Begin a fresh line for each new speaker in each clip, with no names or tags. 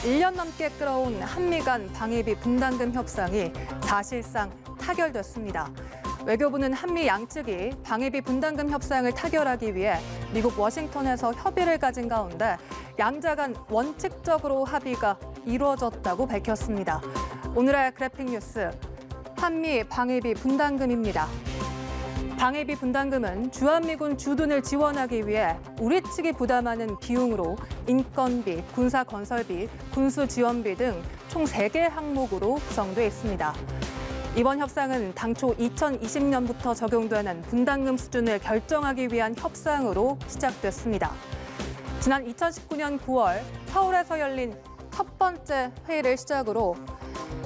1년 넘게 끌어온 한미 간 방위비 분담금 협상이 사실상 타결됐습니다. 외교부는 한미 양측이 방위비 분담금 협상을 타결하기 위해 미국 워싱턴에서 협의를 가진 가운데 양자 간 원칙적으로 합의가 이루어졌다고 밝혔습니다. 오늘의 그래픽 뉴스, 한미 방위비 분담금입니다. 방위비 분담금은 주한미군 주둔을 지원하기 위해 우리 측이 부담하는 비용으로 인건비, 군사건설비, 군수지원비 등 총 3개 항목으로 구성돼 있습니다. 이번 협상은 당초 2020년부터 적용되는 분담금 수준을 결정하기 위한 협상으로 시작됐습니다. 지난 2019년 9월 서울에서 열린 첫 번째 회의를 시작으로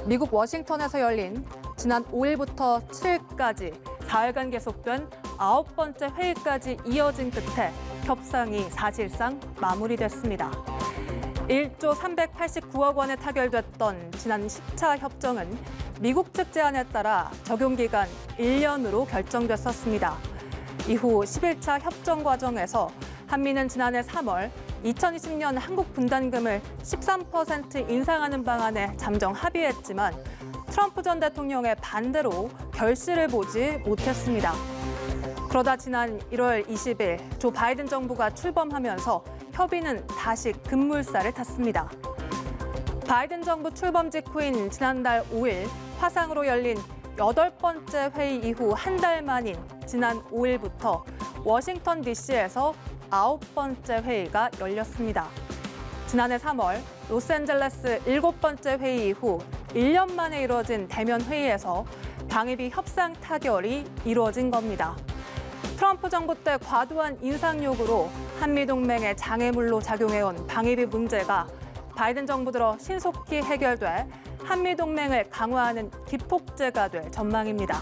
미국 워싱턴에서 열린 지난 5일부터 7일까지 4일간 계속된 9번째 회의까지 이어진 끝에 협상이 사실상 마무리됐습니다. 1조 389억 원에 타결됐던 지난 10차 협정은 미국 측 제안에 따라 적용기간 1년으로 결정됐었습니다. 이후 11차 협정 과정에서 한미는 지난해 3월 2020년 한국 분담금을 13% 인상하는 방안에 잠정 합의했지만 트럼프 전 대통령의 반대로 결실을 보지 못했습니다. 그러다 지난 1월 20일 조 바이든 정부가 출범하면서 협의는 다시 급물살을 탔습니다. 바이든 정부 출범 직후인 지난달 5일 화상으로 열린 8번째 회의 이후 한 달 만인 지난 5일부터 워싱턴 DC에서 9번째 회의가 열렸습니다. 지난해 3월 로스앤젤레스 7번째 회의 이후 1년 만에 이루어진 대면 회의에서 방위비 협상 타결이 이루어진 겁니다. 트럼프 정부 때 과도한 인상 요구로 한미동맹의 장애물로 작용해온 방위비 문제가 바이든 정부 들어 신속히 해결돼 한미동맹을 강화하는 기폭제가 될 전망입니다.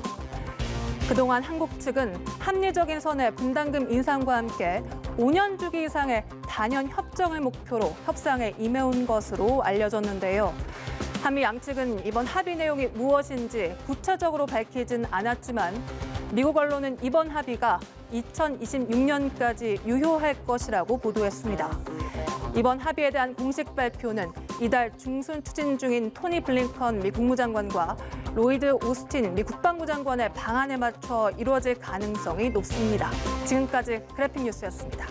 그동안 한국 측은 합리적인 선의 분담금 인상과 함께 5년 주기 이상의 단연 협정을 목표로 협상에 임해온 것으로 알려졌는데요. 한미 양측은 이번 합의 내용이 무엇인지 구체적으로 밝히진 않았지만 미국 언론은 이번 합의가 2026년까지 유효할 것이라고 보도했습니다. 이번 합의에 대한 공식 발표는 이달 중순 추진 중인 토니 블링컨 미 국무장관과 로이드 오스틴 미 국방부 장관의 방안에 맞춰 이루어질 가능성이 높습니다. 지금까지 그래픽 뉴스였습니다.